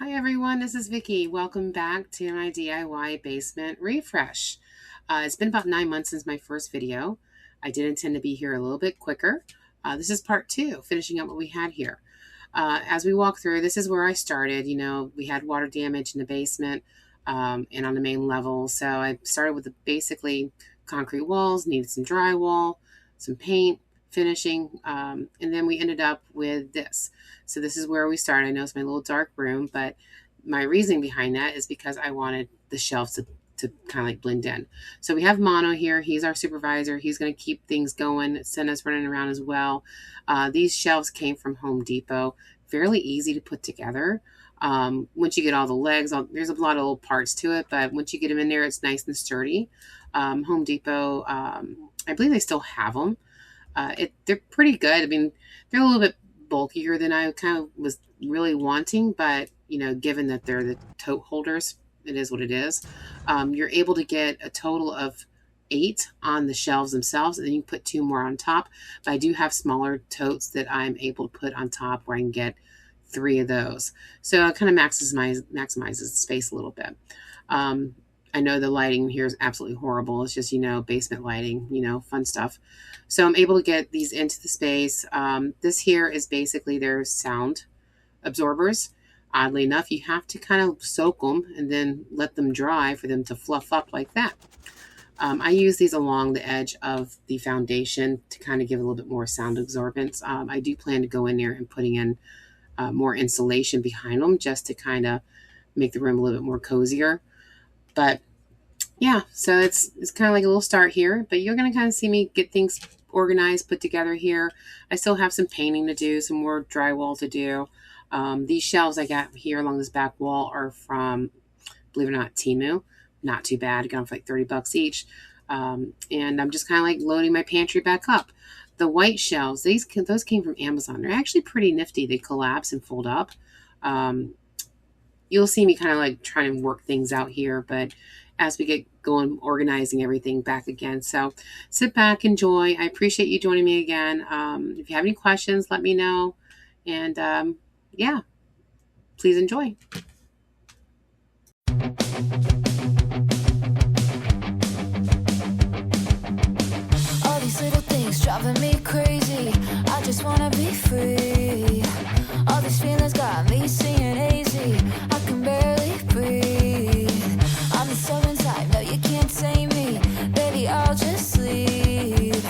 Hi everyone, this is Vicky. Welcome back to my DIY basement refresh. It's been about 9 months since my first video. I did intend to be here a little bit quicker. This is part two, finishing up what we had here. As we walk through, this is where I started. We had water damage in the basement and on the main level. So I started with the basically concrete walls, needed some drywall, some paint, finishing, and then we ended up with this. So this is where we started. I know it's my little dark room, but my reasoning behind that is because I wanted the shelves to kind of like blend in. So we have Mono here. He's our supervisor. He's going to keep things going, send us running around as well. These shelves came from Home Depot. Fairly easy to put together. Once you get all the legs, there's a lot of little parts to it, but once you get them in there, it's nice and sturdy. Home Depot, I believe they still have them. They're pretty good. I mean, they're a little bit bulkier than I kind of was really wanting, but given that they're the tote holders, it is what it is. You're able to get a total of 8 on the shelves themselves, and then you can put 2 more on top. But I do have smaller totes that I'm able to put on top where I can get 3 of those. So it kind of maximizes the space a little bit. I know the lighting here is absolutely horrible. It's just, basement lighting, fun stuff. So I'm able to get these into the space. This here is basically their sound absorbers. Oddly enough, you have to kind of soak them and then let them dry for them to fluff up like that. I use these along the edge of the foundation to kind of give a little bit more sound absorbance. I do plan to go in there and putting in more insulation behind them just to kind of make the room a little bit more cozier. But yeah, so it's kind of like a little start here, but you're going to kind of see me get things organized, put together here. I still have some painting to do, some more drywall to do. These shelves I got here along this back wall are from, believe it or not, Temu. Not too bad. I got them for like $30 each. And I'm just kind of like loading my pantry back up. The white shelves, those came from Amazon. They're actually pretty nifty. They collapse and fold up. You'll see me kind of like trying to work things out here, but as we get going, organizing everything back again. So sit back, enjoy. I appreciate you joining me again. If you have any questions, let me know. And yeah, please enjoy. All these little things driving me crazy. I just wanna be free. All these feelings got me singing hazy. I can barely breathe. I'm the stubborn type, no you can't tame me. Baby, I'll just leave.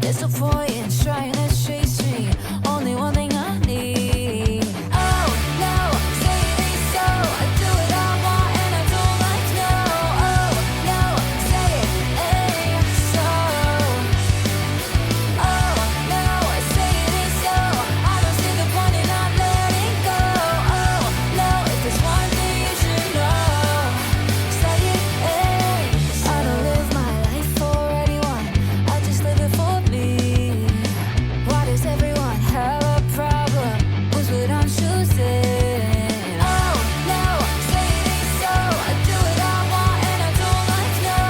There's no point in trying to chase me. Only one thing I need. Oh no, say it ain't so. I do what I want and I don't like no. Oh no, say it ain't so. Oh no, say it ain't so. I don't see the point in not letting go. Oh no, if there's one thing you should know, say it ain't so. I don't live my life for anyone, I just live it for me. Why does everyone have a problem with what I'm choosing? Oh no, say it ain't so. I do what I want and I don't like no.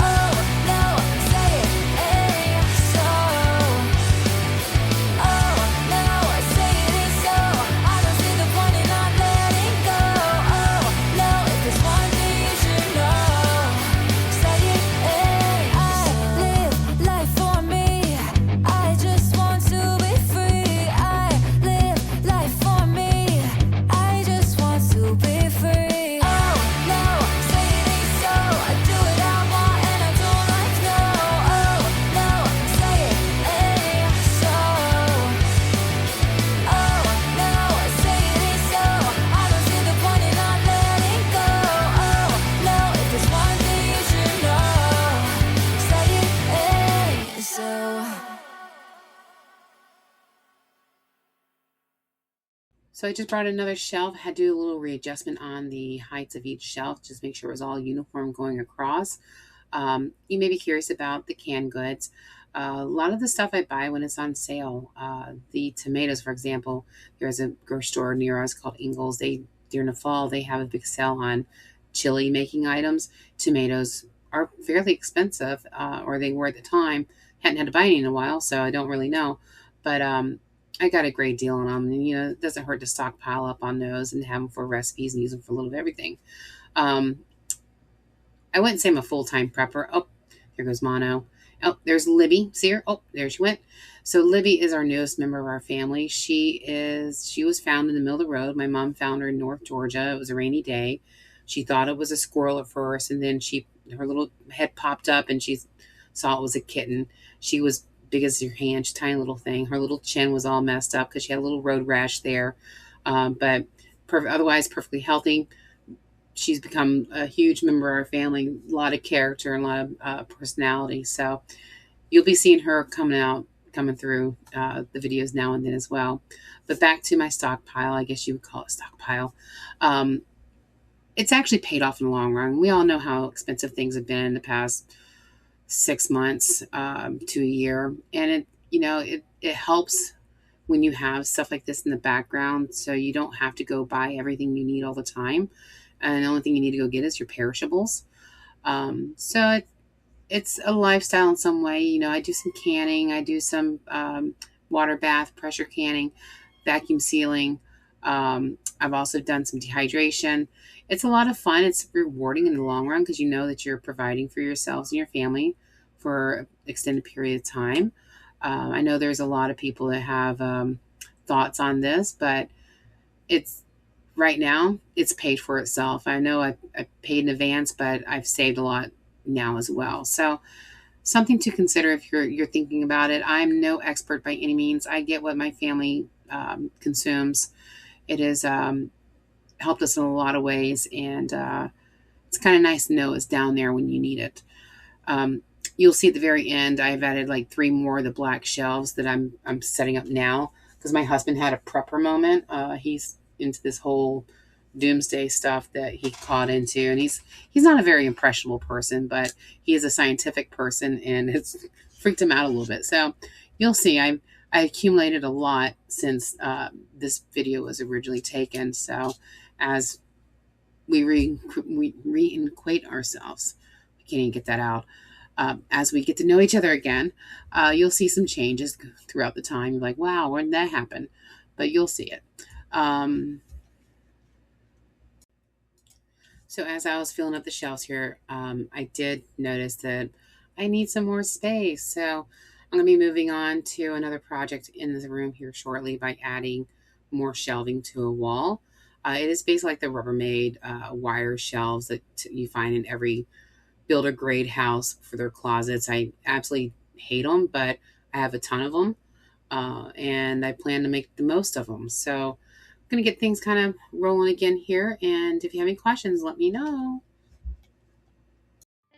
Oh no, say it ain't so. Oh no, say it ain't so. I don't see the point in not letting go. Oh no, if there's one thing you should know, say it ain't so. I live life for me. I just want to be free. I live life for me. I just want to be free. Oh no, say it ain't so. I do what I want and I don't like no. Oh no, say it ain't so. Oh no, say it ain't so. I don't see the point in not letting go. Oh no, if there's one thing you should know, say it ain't so. So I just brought another shelf. I had to do a little readjustment on the heights of each shelf, just make sure it was all uniform going across. You may be curious about the canned goods. A lot of the stuff I buy when it's on sale. The tomatoes, for example, there's a grocery store near us called Ingles. During the fall, they have a big sale on chili making items. Tomatoes are fairly expensive, or they were at the time. Hadn't had to buy any in a while, so I don't really know. But I got a great deal on them. And, it doesn't hurt to stockpile up on those and have them for recipes and use them for a little of everything. Um, I wouldn't say I'm a full-time prepper. Oh, here goes Mono. Oh, there's Libby. See her? Oh, there she went. So Libby is our newest member of our family. She was found in the middle of the road. My mom found her in North Georgia. It was a rainy day. She thought it was a squirrel at first, and then her little head popped up, and she saw it was a kitten. She was big as your hand, she's a tiny little thing. Her little chin was all messed up because she had a little road rash there, but otherwise perfectly healthy. She's become a huge member of our family, a lot of character and a lot of personality. So you'll be seeing her coming through the videos now and then as well. But back to my stockpile, I guess you would call it stockpile. It's actually paid off in the long run. We all know how expensive things have been in the past 6 months to a year. And it helps when you have stuff like this in the background, so you don't have to go buy everything you need all the time. And the only thing you need to go get is your perishables. So it's a lifestyle in some way. I do some canning. I do some water bath, pressure canning, vacuum sealing. I've also done some dehydration. It's a lot of fun. It's rewarding in the long run because you know that you're providing for yourselves and your family for an extended period of time. I know there's a lot of people that have thoughts on this, but right now it's paid for itself. I know I paid in advance, but I've saved a lot now as well. So something to consider if you're thinking about it. I'm no expert by any means. I get what my family consumes. It has helped us in a lot of ways, and it's kind of nice to know it's down there when you need it. You'll see at the very end, I've added like 3 more of the black shelves that I'm setting up now because my husband had a prepper moment. He's into this whole doomsday stuff that he caught into, and he's not a very impressionable person, but he is a scientific person, and it's freaked him out a little bit. So you'll see, I accumulated a lot since this video was originally taken. So as we reinquate ourselves, I can't even get that out. As we get to know each other again, you'll see some changes throughout the time. You're like, wow, when did that happen? But you'll see it. So as I was filling up the shelves here, I did notice that I need some more space. So I'm going to be moving on to another project in this room here shortly by adding more shelving to a wall. It is basically like the Rubbermaid wire shelves that you find in every builder grade house for their closets. I absolutely hate them, but I have a ton of them, and I plan to make the most of them. So I'm going to get things kind of rolling again here, and if you have any questions, let me know.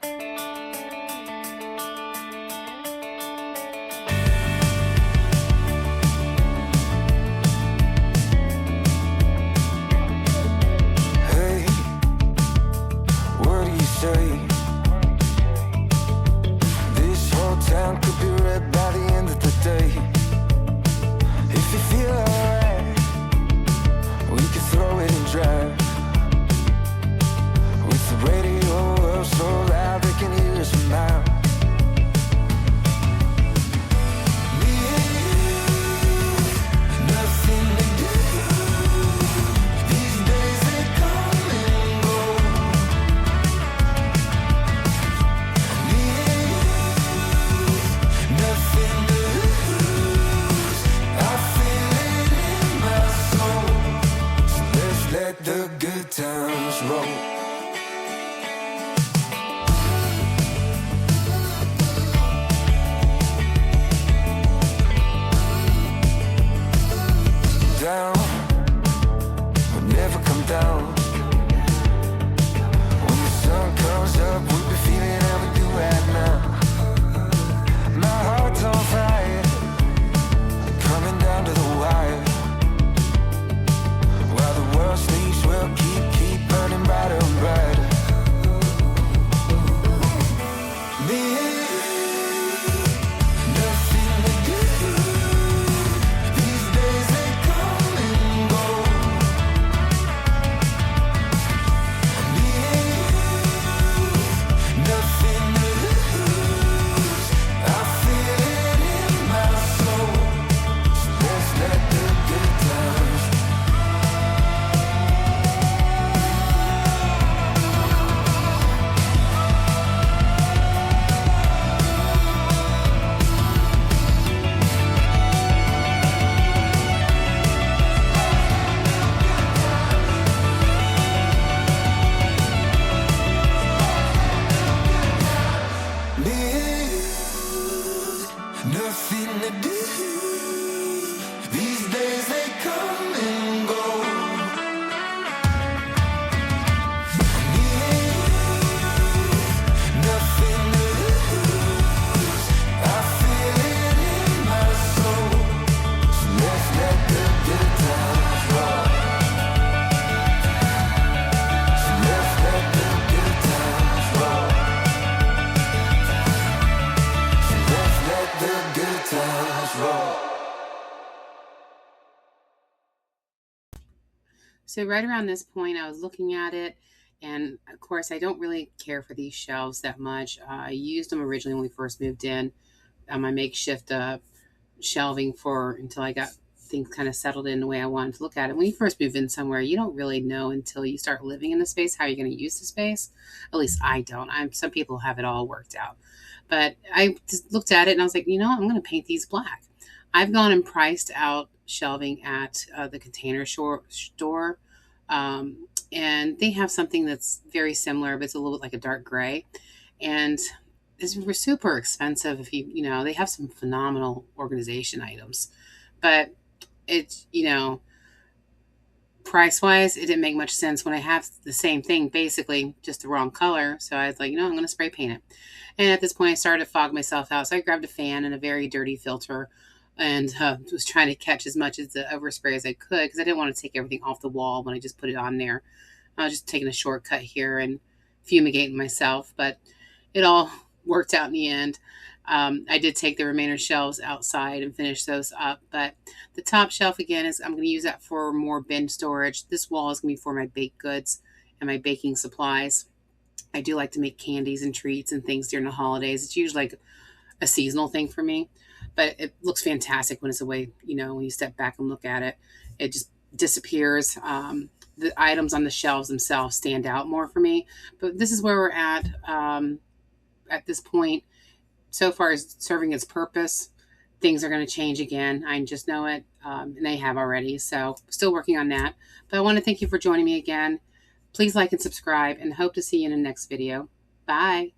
Hey, what do you say? This whole town could be red by the end of the day. If you feel alright, we can throw it and drive. With the radio up so loud they can hear us from miles. Me and you, nothing to do. These days they come and go. Me and you, nothing to lose. I feel it in my soul. So let's let the good times roll. Down, we'll never come down. When the sun comes up, we'll be feeling how we do right now. My heart's on fire, coming down to the wire. While the world sleeps, we'll keep burning brighter and So right around this point, I was looking at it, and of course, I don't really care for these shelves that much. I used them originally when we first moved in, my makeshift shelving for until I got things kind of settled in the way I wanted to look at it. When you first move in somewhere, you don't really know until you start living in the space how you're going to use the space. At least I don't. Some people have it all worked out, but I just looked at it and I was like, I'm going to paint these black. I've gone and priced out shelving at the Container Store, and they have something that's very similar, but it's a little bit like a dark gray, and it's super expensive. If they have some phenomenal organization items, but it's price wise, it didn't make much sense when I have the same thing, basically just the wrong color. So I was like, I'm going to spray paint it. And at this point, I started to fog myself out. So I grabbed a fan and a very dirty filter and was trying to catch as much as the overspray as I could because I didn't want to take everything off the wall when I just put it on there. I was just taking a shortcut here and fumigating myself, but it all worked out in the end. I did take the remainder shelves outside and finish those up, but the top shelf again I'm going to use that for more bin storage. This wall is going to be for my baked goods and my baking supplies. I do like to make candies and treats and things during the holidays. It's usually like a seasonal thing for me, but it looks fantastic when it's away. When you step back and look at it, it just disappears. The items on the shelves themselves stand out more for me, but this is where we're at this point. So far as serving its purpose, things are going to change again. I just know it, and they have already. So still working on that. But I want to thank you for joining me again. Please like and subscribe, and hope to see you in the next video. Bye.